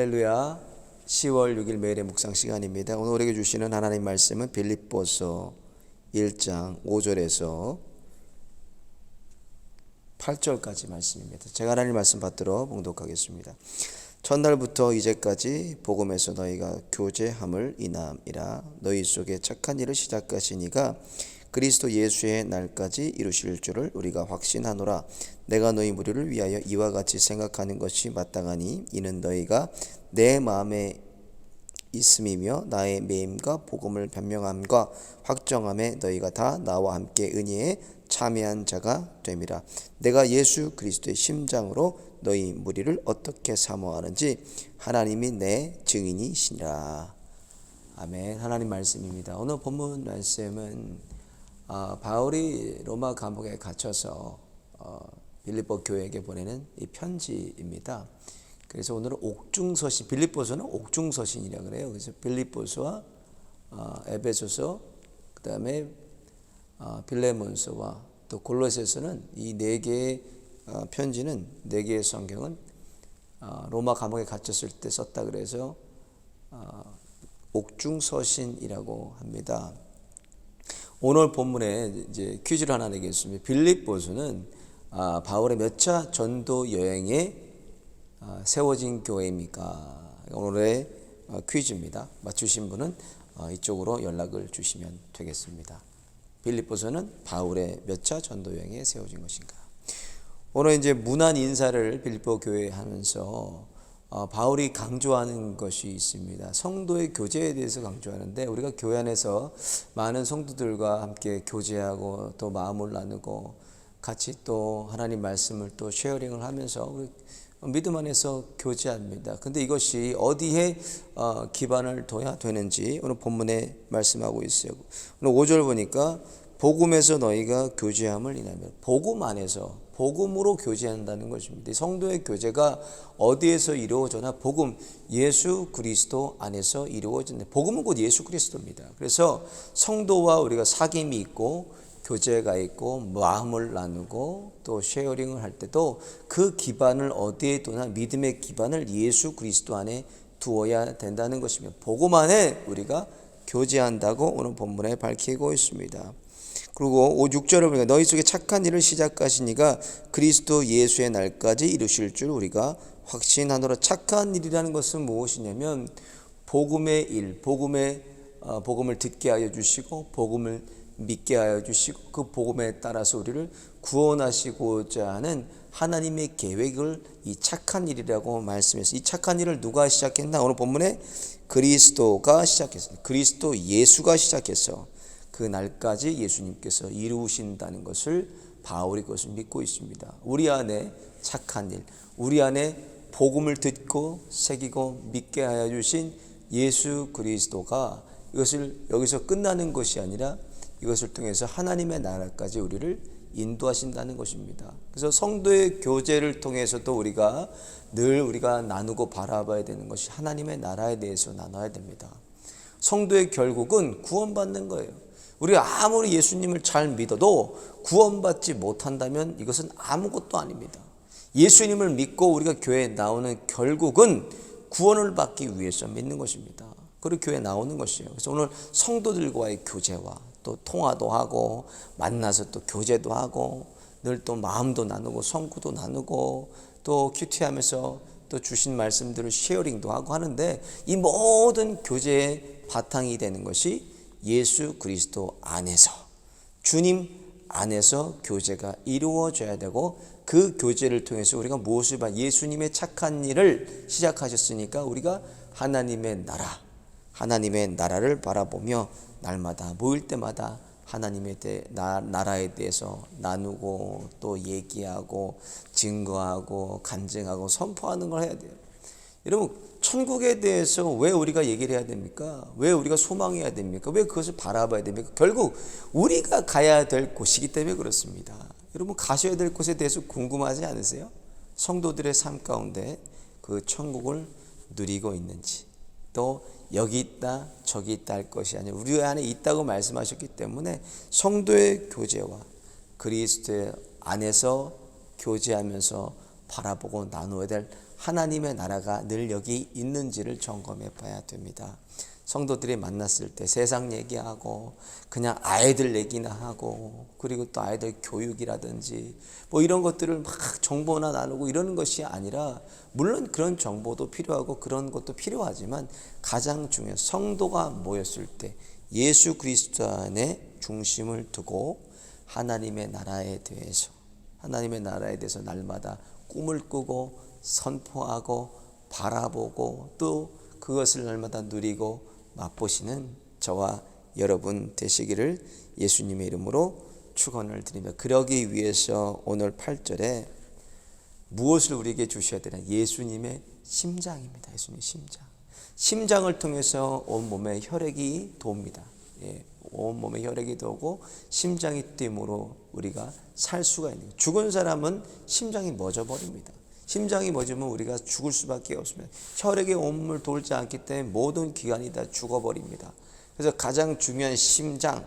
할렐루야. 10월 6일 매일의 묵상 시간입니다. 오늘 우리에게 주시는 하나님 말씀은 빌립보서 1장 5절에서 8절까지 말씀입니다. 제가 하나님 말씀 받들어 봉독하겠습니다. 첫날부터 이제까지 복음에서 너희가 교제함을 인함이라. 너희 속에 착한 일을 시작하시니가 그리스도 예수의 날까지 이루실 줄을 우리가 확신하노라. 내가 너희 무리를 위하여 이와 같이 생각하는 것이 마땅하니 이는 너희가 내 마음에 있음이며 나의 매임과 복음을 변명함과 확정함에 너희가 다 나와 함께 은혜에 참여한 자가 됨이라. 내가 예수 그리스도의 심장으로 너희 무리를 어떻게 사모하는지 하나님이 내 증인이시니라. 아멘. 하나님 말씀입니다. 오늘 본문 말씀은 바울이 로마 감옥에 갇혀서 빌립보 교회에게 보내는 이 편지입니다. 그래서 오늘은 옥중서신, 빌립보서는 옥중서신이라고 그래요. 그래서 빌립보서와 에베소서, 그 다음에 빌레몬서와 또 골로새서는 이 네 개의 편지는, 네 개의 성경은 로마 감옥에 갇혔을 때 썼다 그래서 옥중서신이라고 합니다. 오늘 본문에 이제 퀴즈를 하나 내겠습니다. 빌립보서는 바울의 몇 차 전도 여행에 세워진 교회입니까? 오늘의 퀴즈입니다. 맞추신 분은 이쪽으로 연락을 주시면 되겠습니다. 빌립보서는 바울의 몇 차 전도 여행에 세워진 것인가? 오늘 이제 문안 인사를 빌립보 교회에 하면서 바울이 강조하는 것이 있습니다. 성도의 교제에 대해서 강조하는데, 우리가 교회 안에서 많은 성도들과 함께 교제하고 또 마음을 나누고 같이 또 하나님 말씀을 또 쉐어링을 하면서 우리 믿음 안에서 교제합니다. 근데 이것이 어디에 기반을 둬야 되는지 오늘 본문에 말씀하고 있어요. 오늘 5절 보니까 복음에서 너희가 교제함을 인하며, 복음 안에서 복음으로 교제한다는 것입니다. 성도의 교제가 어디에서 이루어져나 복음, 예수 그리스도 안에서 이루어진다. 복음은 곧 예수 그리스도입니다. 그래서 성도와 우리가 사귐이 있고 교제가 있고 마음을 나누고 또 쉐어링을 할 때도 그 기반을 어디에 두나 믿음의 기반을 예수 그리스도 안에 두어야 된다는 것입니다. 복음 안에 우리가 교제한다고 오늘 본문에 밝히고 있습니다. 그리고 5, 6절을 보니까 너희 속에 착한 일을 시작하시니가 그리스도 예수의 날까지 이루실 줄 우리가 확신하노라. 착한 일이라는 것은 무엇이냐면 복음의 일, 복음을 듣게 하여 주시고 복음을 믿게 하여 주시고 그 복음에 따라서 우리를 구원하시고자 하는 하나님의 계획을 이 착한 일이라고 말씀했어요. 이 착한 일을 누가 시작했나? 오늘 본문에 그리스도가 시작했습니다. 그리스도 예수가 시작해서 그 날까지 예수님께서 이루신다는 것을 바울이 그것을 믿고 있습니다. 우리 안에 착한 일, 우리 안에 복음을 듣고 새기고 믿게 하여 주신 예수 그리스도가 이것을 여기서 끝나는 것이 아니라 이것을 통해서 하나님의 나라까지 우리를 인도하신다는 것입니다. 그래서 성도의 교제를 통해서도 우리가 나누고 바라봐야 되는 것이 하나님의 나라에 대해서 나눠야 됩니다. 성도의 결국은 구원받는 거예요. 우리가 아무리 예수님을 잘 믿어도 구원받지 못한다면 이것은 아무것도 아닙니다. 예수님을 믿고 우리가 교회에 나오는 결국은 구원을 받기 위해서 믿는 것입니다. 그리고 교회에 나오는 것이에요. 그래서 오늘 성도들과의 교제와 또 통화도 하고 만나서 또 교제도 하고 늘 또 마음도 나누고 성구도 나누고 또 큐티하면서 또 주신 말씀들을 쉐어링도 하고 하는데, 이 모든 교제의 바탕이 되는 것이 예수 그리스도 안에서, 주님 안에서 교제가 이루어져야 되고, 그 교제를 통해서 우리가 무엇을 예수님의 착한 일을 시작하셨으니까 우리가 하나님의 나라를 바라보며 날마다 모일 때마다 하나님의 나라에 대해서 나누고 또 얘기하고 증거하고 간증하고 선포하는 걸 해야 돼요. 여러분, 천국에 대해서 왜 우리가 얘기를 해야 됩니까? 왜 우리가 소망해야 됩니까? 왜 그것을 바라봐야 됩니까? 결국 우리가 가야 될 곳이기 때문에 그렇습니다. 여러분, 가셔야 될 곳에 대해서 궁금하지 않으세요? 성도들의 삶 가운데 그 천국을 누리고 있는지, 또 여기 있다 저기 있다 할 것이 아니라 우리 안에 있다고 말씀하셨기 때문에 성도의 교제와 그리스도의 안에서 교제하면서 바라보고 나누어야 될 하나님의 나라가 늘 여기 있는지를 점검해 봐야 됩니다. 성도들이 만났을 때 세상 얘기하고 그냥 아이들 얘기나 하고 그리고 또 아이들 교육이라든지 뭐 이런 것들을 막 정보나 나누고 이러는 것이 아니라, 물론 그런 정보도 필요하고 그런 것도 필요하지만 가장 중요한 성도가 모였을 때 예수 그리스도 안에 중심을 두고 하나님의 나라에 대해서 날마다 꿈을 꾸고 선포하고 바라보고 또 그것을 날마다 누리고 맛보시는 저와 여러분 되시기를 예수님의 이름으로 축원을 드리며, 그러기 위해서 오늘 8절에 무엇을 우리에게 주셔야 되나? 예수님의 심장입니다. 예수님의 심장을 통해서 온몸에 혈액이 돕니다. 온몸에 혈액이 도고 심장이 뛰므로 우리가 살 수가 있는 거예요. 죽은 사람은 심장이 멎어버립니다. 심장이 멎으면 우리가 죽을 수밖에 없습니다. 혈액이 온몸을 돌지 않기 때문에 모든 기관이 다 죽어버립니다. 그래서 가장 중요한 심장,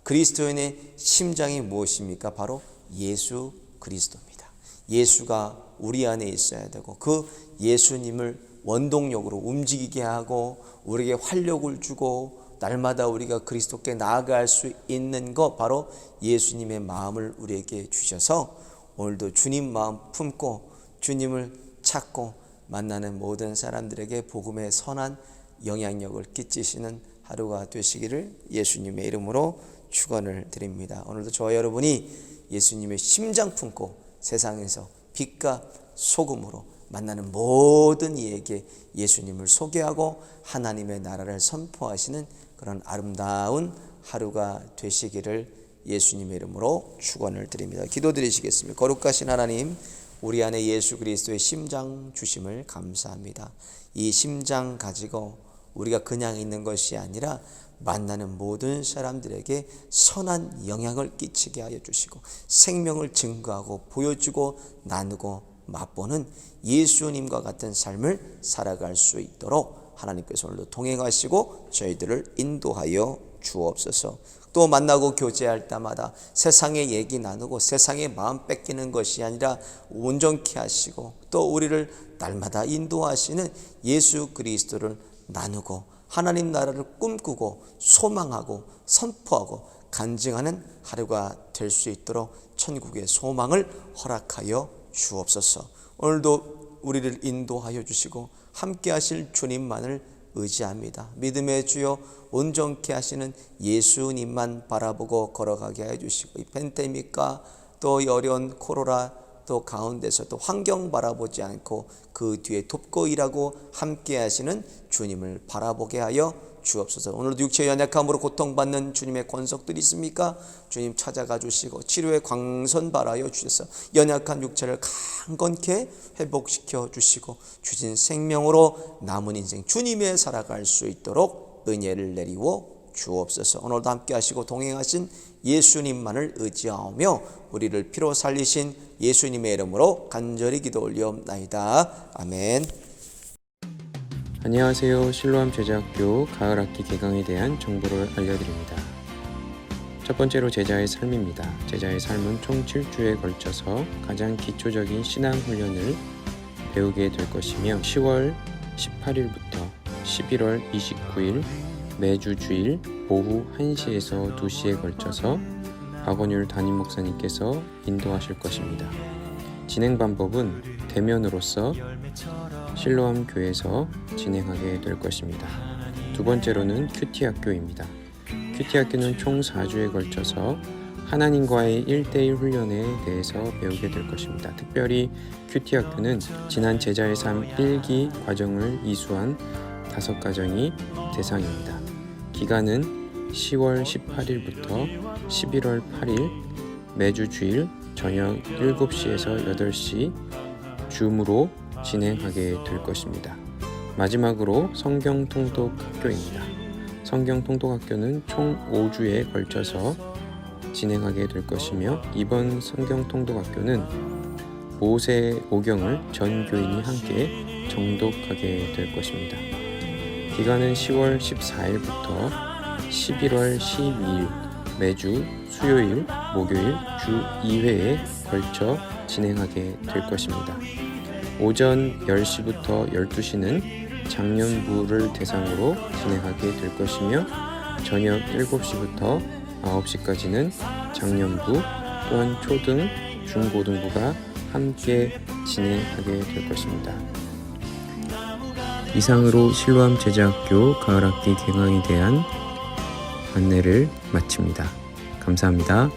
그리스도인의 심장이 무엇입니까? 바로 예수 그리스도입니다. 예수가 우리 안에 있어야 되고 그 예수님을 원동력으로 움직이게 하고 우리에게 활력을 주고 날마다 우리가 그리스도께 나아갈 수 있는 것, 바로 예수님의 마음을 우리에게 주셔서 오늘도 주님 마음 품고 주님을 찾고 만나는 모든 사람들에게 복음의 선한 영향력을 끼치시는 하루가 되시기를 예수님의 이름으로 축원을 드립니다. 오늘도 저와 여러분이 예수님의 심장 품고 세상에서 빛과 소금으로 만나는 모든 이에게 예수님을 소개하고 하나님의 나라를 선포하시는 그런 아름다운 하루가 되시기를 예수님의 이름으로 축원을 드립니다. 기도드리시겠습니다. 거룩하신 하나님, 우리 안에 예수 그리스도의 심장 주심을 감사합니다. 이 심장 가지고 우리가 그냥 있는 것이 아니라 만나는 모든 사람들에게 선한 영향을 끼치게 하여 주시고 생명을 증거하고 보여주고 나누고 맛보는 예수님과 같은 삶을 살아갈 수 있도록 하나님께서 오늘도 동행하시고 저희들을 인도하여 주옵소서. 또 만나고 교제할 때마다 세상의 얘기 나누고 세상의 마음 뺏기는 것이 아니라 온전케 하시고 또 우리를 날마다 인도하시는 예수 그리스도를 나누고 하나님 나라를 꿈꾸고 소망하고 선포하고 간증하는 하루가 될 수 있도록 천국의 소망을 허락하여 주옵소서. 오늘도 우리를 인도하여 주시고 함께 하실 주님만을 의지합니다. 믿음의 주여 온전케 하시는 예수님만 바라보고 걸어가게 하여 주시고 이 팬데믹과 또 이 어려운 코로나 또 가운데서도 환경 바라보지 않고 그 뒤에 돕고 일하고 함께 하시는 주님을 바라보게 하여 주옵소서. 오늘도 육체의 연약함으로 고통받는 주님의 권속들이 있습니까? 주님 찾아가 주시고 치료의 광선 발하여 주셔서 연약한 육체를 강건케 회복시켜 주시고 주신 생명으로 남은 인생 주님의 살아갈 수 있도록 은혜를 내리워 주옵소서. 오늘도 함께 하시고 동행하신 예수님만을 의지하며 우리를 피로 살리신 예수님의 이름으로 간절히 기도 올리옵나이다. 아멘. 안녕하세요. 실로암 제자학교 가을학기 개강에 대한 정보를 알려드립니다. 첫 번째로 제자의 삶입니다. 제자의 삶은 총 7주에 걸쳐서 가장 기초적인 신앙훈련을 배우게 될 것이며 10월 18일부터 11월 29일 매주 주일 오후 1시에서 2시에 걸쳐서 박원율 담임 목사님께서 인도하실 것입니다. 진행 방법은 대면으로서 실로암 교회에서 진행하게 될 것입니다. 두 번째로는 큐티 학교입니다. 큐티 학교는 총 4주에 걸쳐서 하나님과의 1:1 훈련에 대해서 배우게 될 것입니다. 특별히 큐티 학교는 지난 제자의 삶 1기 과정을 이수한 5가정이 대상입니다. 기간은 10월 18일부터 11월 8일 매주 주일 저녁 7시에서 8시 줌으로 진행하게 될 것입니다. 마지막으로 성경 통독 학교입니다. 성경 통독 학교는 총 5주에 걸쳐서 진행하게 될 것이며 이번 성경 통독 학교는 모세오경을 전 교인이 함께 정독하게 될 것입니다. 기간은 10월 14일부터 11월 12일 매주 수요일, 목요일 주 2회에 걸쳐 진행하게 될 것입니다. 오전 10시부터 12시는 장년부를 대상으로 진행하게 될 것이며 저녁 7시부터 9시까지는 장년부 또한 초등, 중고등부가 함께 진행하게 될 것입니다. 이상으로 실로암 제자학교 가을학기 개강에 대한 안내를 마칩니다. 감사합니다.